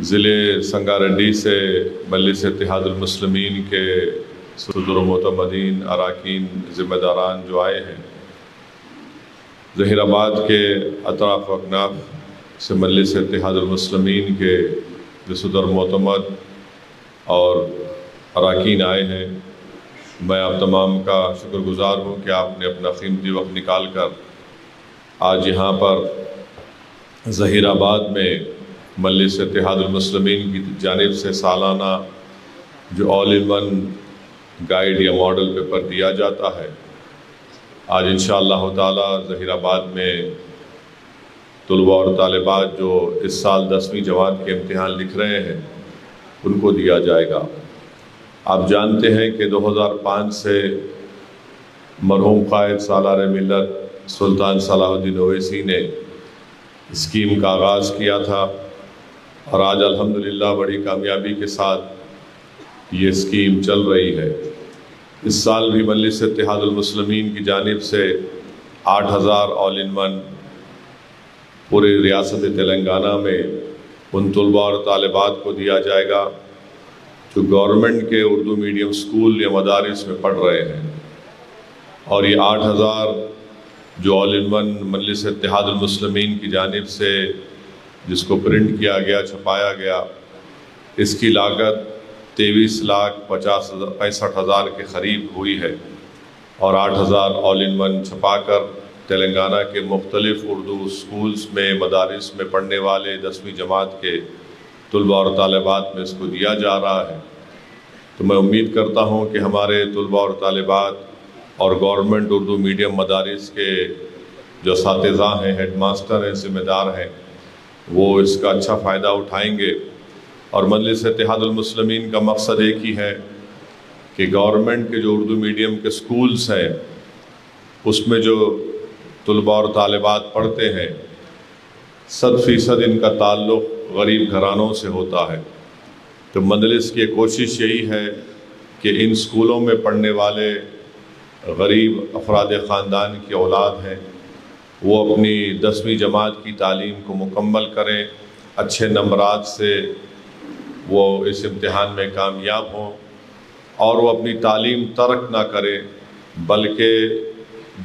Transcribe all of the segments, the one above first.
ضلع سنگاریڈی سے مجلس اتحاد المسلمین کے صدر و معتمدین اراکین ذمہ داران جو آئے ہیں، ظہیر آباد کے اطراف و اکناف سے مجلس اتحاد المسلمین کے جو صدر معتمد اور اراکین آئے ہیں، میں آپ تمام کا شکر گزار ہوں کہ آپ نے اپنا قیمتی وقت نکال کر آج یہاں پر ظہیر آباد میں مجلس اتحاد المسلمین کی جانب سے سالانہ جو آل ان ون گائیڈ یا ماڈل پیپر دیا جاتا ہے، آج انشاءاللہ تعالی ظہیر آباد میں طلباء اور طالبات جو اس سال 10ویں جماعت کے امتحان لکھ رہے ہیں ان کو دیا جائے گا۔ آپ جانتے ہیں کہ 2005 سے مرحوم قائد سالار ملت سلطان صلاح الدین اویسی نے اسکیم کا آغاز کیا تھا، اور آج الحمدللہ بڑی کامیابی کے ساتھ یہ اسکیم چل رہی ہے۔ اس سال بھی مجلس اتحاد المسلمین کی جانب سے 8000 آل ان ون پورے ریاست تلنگانہ میں ان طلباء اور طالبات کو دیا جائے گا جو گورنمنٹ کے اردو میڈیم اسکول یا مدارس میں پڑھ رہے ہیں، اور یہ 8000 جو آل ان ون مجلس اتحاد المسلمین کی جانب سے جس کو پرنٹ کیا گیا، چھپایا گیا، اس کی لاگت 23,65,000 کے قریب ہوئی ہے، اور 8000 آل ان ون چھپا کر تلنگانہ کے مختلف اردو اسکولز میں مدارس میں پڑھنے والے 10ویں جماعت کے طلباء اور طالبات میں اس کو دیا جا رہا ہے۔ تو میں امید کرتا ہوں کہ ہمارے طلباء اور طالبات اور گورنمنٹ اردو میڈیم مدارس کے جو اساتذہ ہیں، ہیڈ ماسٹر ہیں، ذمہ دار ہیں، وہ اس کا اچھا فائدہ اٹھائیں گے۔ اور مجلس اتحاد المسلمین کا مقصد ایک ہی ہے کہ گورنمنٹ کے جو اردو میڈیم کے سکولز ہیں اس میں جو طلباء اور طالبات پڑھتے ہیں 100% ان کا تعلق غریب گھرانوں سے ہوتا ہے۔ تو مجلس کی کوشش یہی ہے کہ ان سکولوں میں پڑھنے والے غریب افراد خاندان کی اولاد ہیں وہ اپنی 10ویں جماعت کی تعلیم کو مکمل کریں، اچھے نمبرات سے وہ اس امتحان میں کامیاب ہوں، اور وہ اپنی تعلیم ترک نہ کریں، بلکہ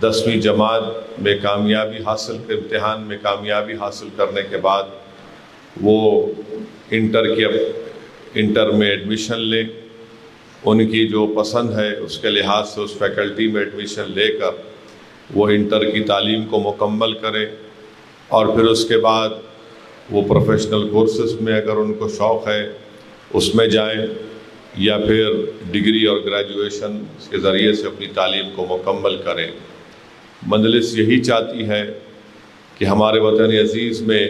10ویں جماعت میں کامیابی حاصل کر امتحان میں کامیابی حاصل کرنے کے بعد وہ انٹر میں ایڈمیشن لیں، ان کی جو پسند ہے اس کے لحاظ سے اس فیکلٹی میں ایڈمیشن لے کر وہ انٹر کی تعلیم کو مکمل کریں، اور پھر اس کے بعد وہ پروفیشنل کورسز میں اگر ان کو شوق ہے اس میں جائیں، یا پھر ڈگری اور گریجویشن کے ذریعے سے اپنی تعلیم کو مکمل کریں۔ مجلس یہی چاہتی ہے کہ ہمارے وطن عزیز میں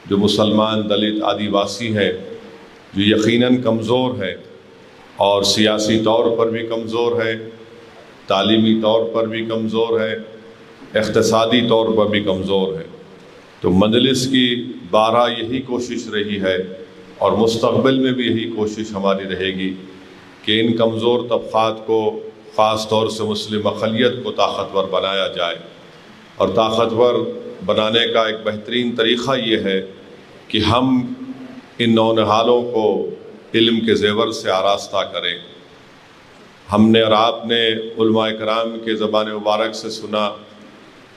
جو مسلمان دلت آدیواسی ہیں جو یقیناً کمزور ہیں اور سیاسی طور پر بھی کمزور ہیں، تعلیمی طور پر بھی کمزور ہے، اقتصادی طور پر بھی کمزور ہے، تو مجلس کی بارہا یہی کوشش رہی ہے اور مستقبل میں بھی یہی کوشش ہماری رہے گی کہ ان کمزور طبقات کو، خاص طور سے مسلم اقلیت کو طاقتور بنایا جائے، اور طاقتور بنانے کا ایک بہترین طریقہ یہ ہے کہ ہم ان نونہالوں کو علم کے زیور سے آراستہ کریں۔ ہم نے اور آپ نے علماء کرام کے زبان مبارک سے سنا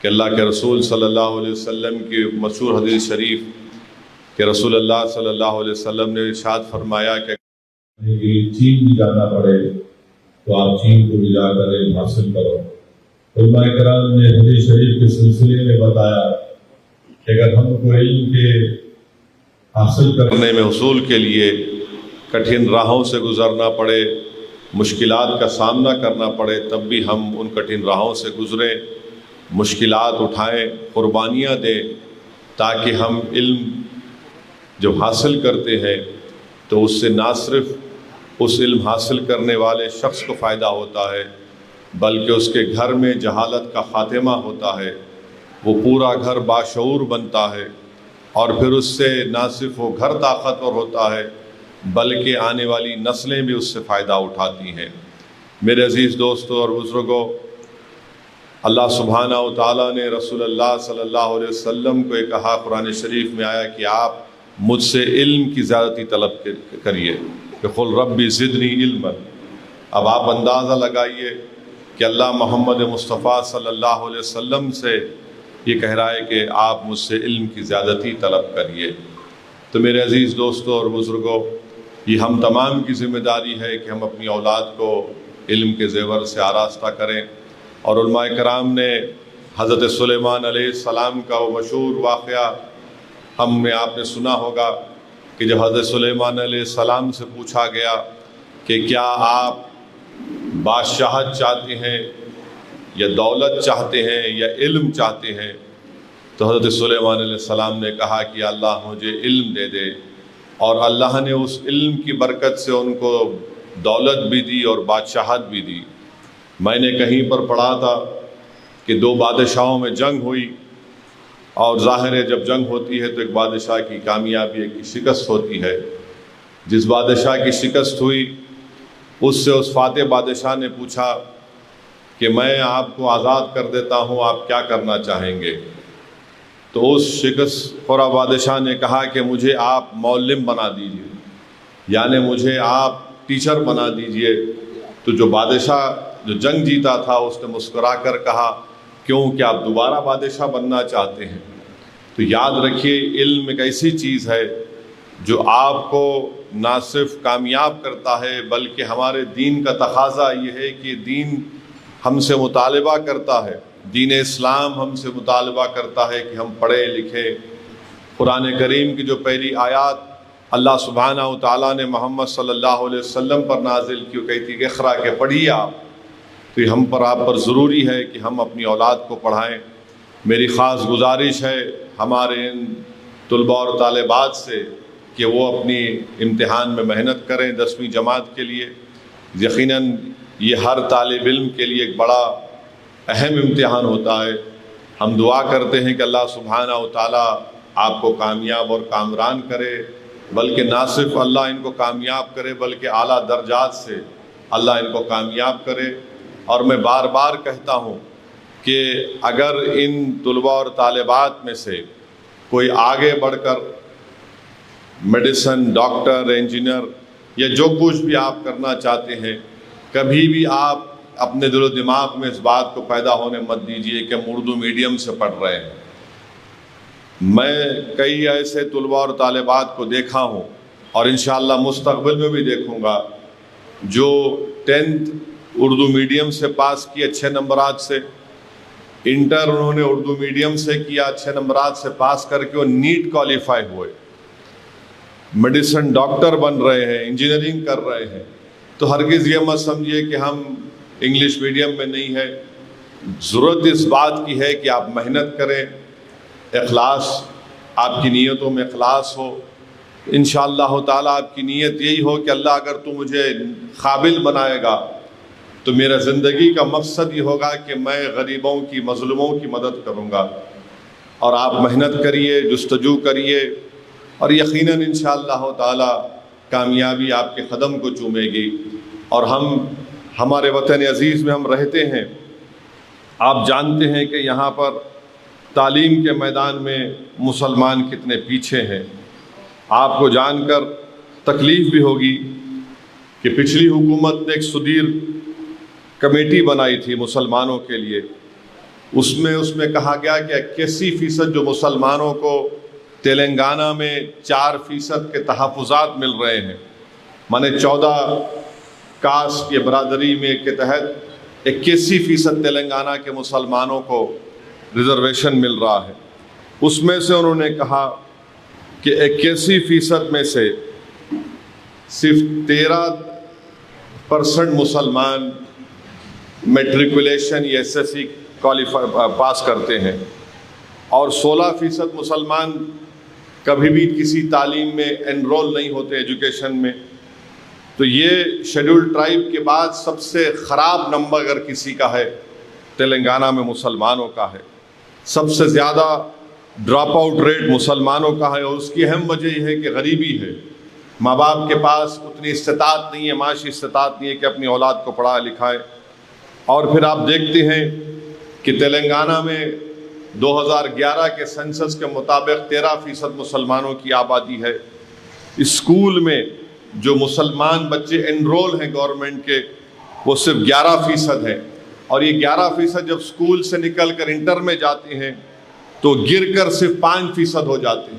کہ اللہ کے رسول صلی اللہ علیہ وسلم کی مشہور حدیث شریف کہ رسول اللہ صلی اللہ علیہ وسلم نے ارشاد فرمایا کہ چین بھی جانا پڑے تو آپ چین کو بھی جا کر علم حاصل کرو۔ علماء کرام نے حدیث شریف کے سلسلے میں بتایا کہ اگر ہم کو علم کے حاصل کرنے میں حصول کے لیے کٹھن راہوں سے گزرنا پڑے، مشکلات کا سامنا کرنا پڑے، تب بھی ہم ان کٹھن راہوں سے گزریں، مشکلات اٹھائیں، قربانیاں دیں، تاکہ ہم علم جب حاصل کرتے ہیں تو اس سے نہ صرف اس علم حاصل کرنے والے شخص کو فائدہ ہوتا ہے بلکہ اس کے گھر میں جہالت کا خاتمہ ہوتا ہے، وہ پورا گھر باشعور بنتا ہے، اور پھر اس سے نہ صرف وہ گھر طاقتور ہوتا ہے بلکہ آنے والی نسلیں بھی اس سے فائدہ اٹھاتی ہیں۔ میرے عزیز دوستوں اور بزرگوں، اللہ سبحانہ و تعالیٰ نے رسول اللہ صلی اللہ علیہ وسلم کو یہ کہا، قرآن شریف میں آیا کہ آپ مجھ سے علم کی زیادتی طلب کریے کہ قل ربی زدنی علما۔ اب آپ اندازہ لگائیے کہ اللہ محمد مصطفیٰ صلی اللہ علیہ وسلم سے یہ کہہ رہا ہے کہ آپ مجھ سے علم کی زیادتی طلب کریے۔ تو میرے عزیز دوستوں اور بزرگوں، یہ ہم تمام کی ذمہ داری ہے کہ ہم اپنی اولاد کو علم کے زیور سے آراستہ کریں۔ اور علماء کرام نے حضرت سلیمان علیہ السلام کا وہ مشہور واقعہ آپ نے سنا ہوگا کہ جب حضرت سلیمان علیہ السلام سے پوچھا گیا کہ کیا آپ بادشاہت چاہتے ہیں یا دولت چاہتے ہیں یا علم چاہتے ہیں، تو حضرت سلیمان علیہ السلام نے کہا کہ اللہ مجھے علم دے دے، اور اللہ نے اس علم کی برکت سے ان کو دولت بھی دی اور بادشاہت بھی دی۔ میں نے کہیں پر پڑھا تھا کہ دو بادشاہوں میں جنگ ہوئی، اور ظاہر ہے جب جنگ ہوتی ہے تو ایک بادشاہ کی کامیابی ایک کی شکست ہوتی ہے۔ جس بادشاہ کی شکست ہوئی اس سے اس فاتح بادشاہ نے پوچھا کہ میں آپ کو آزاد کر دیتا ہوں، آپ کیا کرنا چاہیں گے؟ تو اس شکست خوردہ بادشاہ نے کہا کہ مجھے آپ معلم بنا دیجئے، یعنی مجھے آپ ٹیچر بنا دیجئے۔ تو جو بادشاہ جو جنگ جیتا تھا اس نے مسکرا کر کہا کیوں، کہ آپ دوبارہ بادشاہ بننا چاہتے ہیں؟ تو یاد رکھیے علم ایک ایسی چیز ہے جو آپ کو نہ صرف کامیاب کرتا ہے بلکہ ہمارے دین کا تقاضا یہ ہے کہ دین ہم سے مطالبہ کرتا ہے، دین اسلام ہم سے مطالبہ کرتا ہے کہ ہم پڑھیں لکھیں۔ قرآن کریم کی جو پہلی آیات اللہ سبحانہ و تعالیٰ نے محمد صلی اللہ علیہ وسلم پر نازل کی، وہ کہتی کہ اقرأ، کہ پڑھیے آپ، تو یہ ہم پر آپ پر ضروری ہے کہ ہم اپنی اولاد کو پڑھائیں۔ میری خاص گزارش ہے ہمارے ان طلباء اور طالبات سے کہ وہ اپنی امتحان میں محنت کریں 10ویں جماعت کے لیے۔ یقیناً یہ ہر طالب علم کے لیے ایک بڑا اہم امتحان ہوتا ہے۔ ہم دعا کرتے ہیں کہ اللہ سبحانہ و تعالیٰ آپ کو کامیاب اور کامران کرے، بلکہ نہ صرف اللہ ان کو کامیاب کرے بلکہ اعلیٰ درجات سے اللہ ان کو کامیاب کرے۔ اور میں بار بار کہتا ہوں کہ اگر ان طلباء اور طالبات میں سے کوئی آگے بڑھ کر میڈیسن، ڈاکٹر، انجینئر یا جو کچھ بھی آپ کرنا چاہتے ہیں، کبھی بھی آپ اپنے دل و دماغ میں اس بات کو پیدا ہونے مت دیجیے کہ ہم اردو میڈیم سے پڑھ رہے ہیں۔ میں کئی ایسے طلباء اور طالبات کو دیکھا ہوں اور انشاءاللہ مستقبل میں بھی دیکھوں گا جو 10th اردو میڈیم سے پاس کی اچھے نمبرات سے، انٹر انہوں نے اردو میڈیم سے کیا، اچھے نمبرات سے پاس کر کے وہ نیٹ کوالیفائی ہوئے، میڈیسن ڈاکٹر بن رہے ہیں، انجینئرنگ کر رہے ہیں۔ تو ہرگز یہ مت سمجھیے کہ ہم انگلش میڈیم میں نہیں ہے۔ ضرورت اس بات کی ہے کہ آپ محنت کریں، اخلاص، آپ کی نیتوں میں اخلاص ہو۔ انشاءاللہ تعالیٰ آپ کی نیت یہی ہو کہ اللہ اگر تو مجھے قابل بنائے گا تو میرا زندگی کا مقصد یہ ہوگا کہ میں غریبوں کی، مظلوموں کی مدد کروں گا۔ اور آپ محنت کریے، جستجو کریے، اور یقیناً انشاءاللہ تعالیٰ کامیابی آپ کے قدم کو چومے گی۔ اور ہمارے وطن عزیز میں ہم رہتے ہیں، آپ جانتے ہیں کہ یہاں پر تعلیم کے میدان میں مسلمان کتنے پیچھے ہیں۔ آپ کو جان کر تکلیف بھی ہوگی کہ پچھلی حکومت نے ایک سدیر کمیٹی بنائی تھی مسلمانوں کے لیے، اس میں کہا گیا کہ 81% جو مسلمانوں کو تلنگانہ میں 4% کے تحفظات مل رہے ہیں، مانے 14 کاسٹ یا برادری میں کے تحت 81% تلنگانہ کے مسلمانوں کو ریزرویشن مل رہا ہے۔ اس میں سے انہوں نے کہا کہ 81% میں سے صرف 13% مسلمان میٹریکولیشن یا SSC پاس کرتے ہیں، اور 16% مسلمان کبھی بھی کسی تعلیم میں انرول نہیں ہوتے ایجوکیشن میں۔ تو یہ شیڈول ٹرائب کے بعد سب سے خراب نمبر اگر کسی کا ہے تلنگانہ میں مسلمانوں کا ہے۔ سب سے زیادہ ڈراپ آؤٹ ریٹ مسلمانوں کا ہے، اور اس کی اہم وجہ یہ ہے کہ غریبی ہے۔ ماں باپ کے پاس اتنی استطاعت نہیں ہے، معاشی استطاعت نہیں ہے کہ اپنی اولاد کو پڑھائے لکھائے۔ اور پھر آپ دیکھتے ہیں کہ تلنگانہ میں 2011 کے سینسس کے مطابق 13% مسلمانوں کی آبادی ہے۔ اسکول میں جو مسلمان بچے انرول ہیں گورنمنٹ کے وہ صرف 11% ہیں، اور یہ 11% جب اسکول سے نکل کر انٹر میں جاتے ہیں تو گر کر صرف 5% ہو جاتے ہیں۔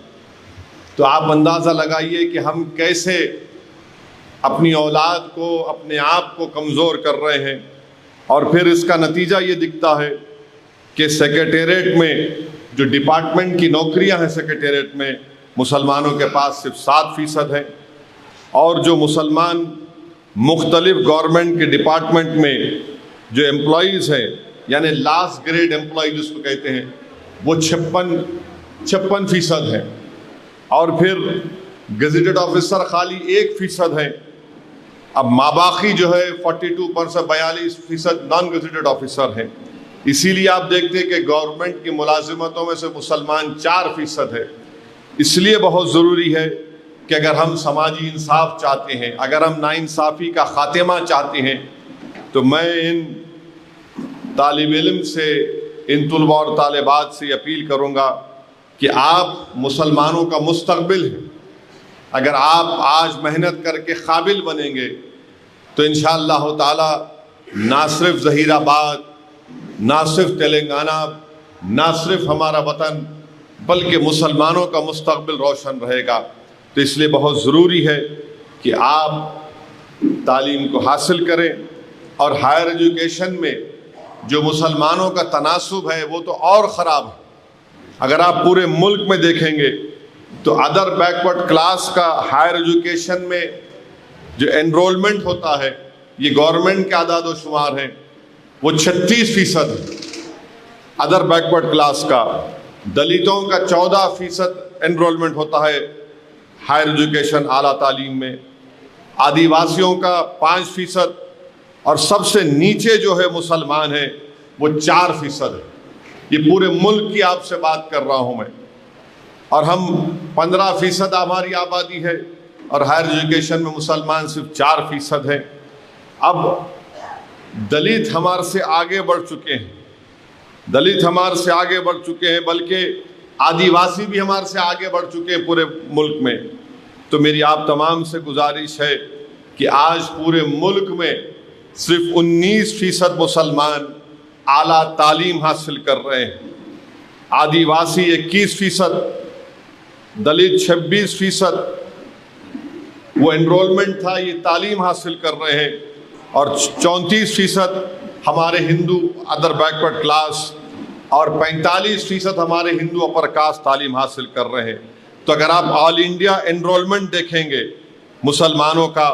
تو آپ اندازہ لگائیے کہ ہم کیسے اپنی اولاد کو، اپنے آپ کو کمزور کر رہے ہیں۔ اور پھر اس کا نتیجہ یہ دکھتا ہے کہ سیکریٹریٹ میں جو ڈپارٹمنٹ کی نوکریاں ہیں سیکریٹریٹ میں مسلمانوں کے پاس صرف 7% ہیں، اور جو مسلمان مختلف گورنمنٹ کے ڈپارٹمنٹ میں جو امپلائیز ہیں، یعنی لاسٹ گریڈ امپلائی جس کو کہتے ہیں، وہ 56% ہیں، اور پھر گزیٹڈ آفیسر خالی 1% ہیں۔ اب ماباقی جو ہے 42% نان گزیٹڈ آفیسر ہیں۔ اسی لیے آپ دیکھتے ہیں کہ گورنمنٹ کی ملازمتوں میں سے مسلمان 4% ہے۔ اس لیے بہت ضروری ہے کہ اگر ہم سماجی انصاف چاہتے ہیں، اگر ہم ناانصافی کا خاتمہ چاہتے ہیں، تو میں ان طالب علم سے، ان طلباء اور طالبات سے اپیل کروں گا کہ آپ مسلمانوں کا مستقبل ہیں۔ اگر آپ آج محنت کر کے قابل بنیں گے تو انشاءاللہ تعالی نہ صرف ظہیر آباد، نہ صرف تلنگانہ، نہ صرف ہمارا وطن، بلکہ مسلمانوں کا مستقبل روشن رہے گا۔ تو اس لیے بہت ضروری ہے کہ آپ تعلیم کو حاصل کریں، اور ہائر ایجوکیشن میں جو مسلمانوں کا تناسب ہے وہ تو اور خراب ہے۔ اگر آپ پورے ملک میں دیکھیں گے تو ادر بیکورڈ کلاس کا ہائر ایجوکیشن میں جو انرولمنٹ ہوتا ہے، یہ گورنمنٹ کے اعداد و شمار ہیں، وہ 36% ہے ادر بیکورڈ کلاس کا۔ دلتوں کا 14% انرولمنٹ ہوتا ہے ہائر ایجوکیشن، اعلیٰ تعلیم میں، آدیواسیوں کا 5%، اور سب سے نیچے جو ہے مسلمان ہیں وہ 4% ہے۔ یہ پورے ملک کی آپ سے بات کر رہا ہوں میں، اور ہم 15% ہماری آبادی ہے، اور ہائر ایجوکیشن میں مسلمان صرف 4% ہیں۔ اب دلت ہمارے سے آگے بڑھ چکے ہیں، دلت ہمارے سے آگے بڑھ چکے ہیں، بلکہ آدیواسی بھی ہمارے سے آگے بڑھ چکے ہیں پورے ملک میں۔ تو میری آپ تمام سے گزارش ہے کہ آج پورے ملک میں صرف 19% مسلمان اعلیٰ تعلیم حاصل کر رہے ہیں، آدیواسی 21%، دلت 26%، وہ انرولمنٹ تھا، یہ تعلیم حاصل کر رہے ہیں، اور 34% ہمارے ہندو ادر بیکورڈ کلاس، اور 45% ہمارے ہندو اپر کاسٹ تعلیم حاصل کر رہے ہیں۔ تو اگر آپ آل انڈیا انرولمنٹ دیکھیں گے مسلمانوں کا،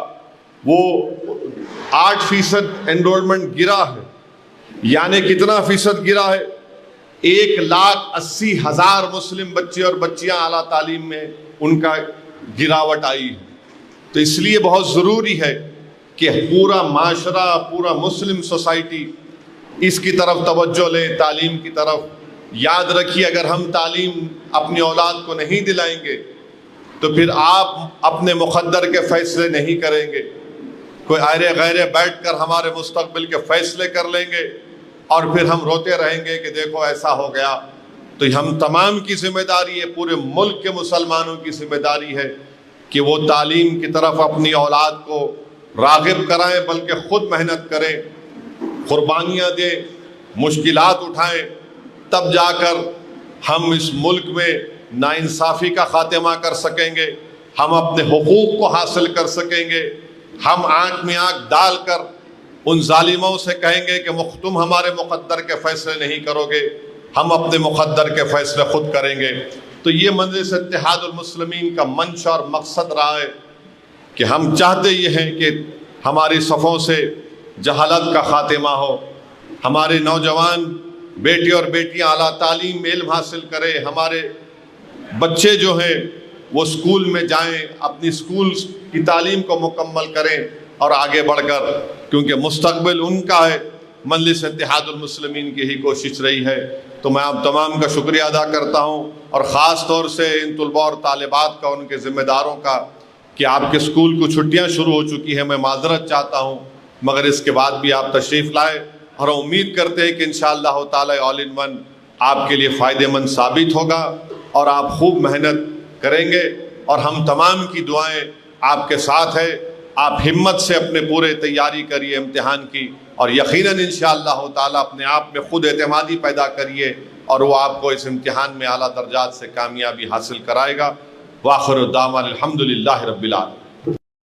وہ 8% انرولمنٹ گرا ہے۔ یعنی کتنا فیصد گرا ہے؟ 1,80,000 مسلم بچے اور بچیاں اعلیٰ تعلیم میں ان کا گراوٹ آئی ہے۔ تو اس لیے بہت ضروری ہے کہ پورا معاشرہ، پورا مسلم سوسائٹی اس کی طرف توجہ لے، تعلیم کی طرف۔ یاد رکھیے، اگر ہم تعلیم اپنی اولاد کو نہیں دلائیں گے تو پھر آپ اپنے مقدر کے فیصلے نہیں کریں گے، کوئی ایرے غیرے بیٹھ کر ہمارے مستقبل کے فیصلے کر لیں گے، اور پھر ہم روتے رہیں گے کہ دیکھو ایسا ہو گیا۔ تو ہم تمام کی ذمہ داری ہے، پورے ملک کے مسلمانوں کی ذمہ داری ہے کہ وہ تعلیم کی طرف اپنی اولاد کو راغب کرائیں، بلکہ خود محنت کریں، قربانیاں دیں، مشکلات اٹھائیں، تب جا کر ہم اس ملک میں ناانصافی کا خاتمہ کر سکیں گے، ہم اپنے حقوق کو حاصل کر سکیں گے۔ ہم آنکھ میں آنکھ ڈال کر ان ظالموں سے کہیں گے کہ تم ہمارے مقدر کے فیصلے نہیں کرو گے، ہم اپنے مقدر کے فیصلے خود کریں گے۔ تو یہ مجلس اتحاد المسلمین کا منشا اور مقصد رہا ہے کہ ہم چاہتے یہ ہیں کہ ہماری صفوں سے جہالت کا خاتمہ ہو، ہمارے نوجوان بیٹے اور بیٹیاں اعلیٰ تعلیم میں علم حاصل کریں، ہمارے بچے جو ہیں وہ اسکول میں جائیں، اپنی اسکول کی تعلیم کو مکمل کریں اور آگے بڑھ کر، کیونکہ مستقبل ان کا ہے۔ مجلس اتحاد المسلمین کی ہی کوشش رہی ہے۔ تو میں آپ تمام کا شکریہ ادا کرتا ہوں، اور خاص طور سے ان طلباء اور طالبات کا، ان کے ذمہ داروں کا، کہ آپ کے اسکول کو چھٹیاں شروع ہو چکی ہیں۔ میں معذرت چاہتا ہوں، مگر اس کے بعد بھی آپ تشریف لائے، اور امید کرتے ہیں کہ انشاءاللہ تعالی آل ان ون آپ کے لیے فائدہ مند ثابت ہوگا اور آپ خوب محنت کریں گے، اور ہم تمام کی دعائیں آپ کے ساتھ ہے۔ آپ ہمت سے اپنے پورے تیاری کریے امتحان کی، اور یقیناً انشاءاللہ تعالی اپنے آپ میں خود اعتمادی پیدا کریے، اور وہ آپ کو اس امتحان میں اعلیٰ درجات سے کامیابی حاصل کرائے گا۔ وآخر دعوانا الحمدللہ رب العالمین۔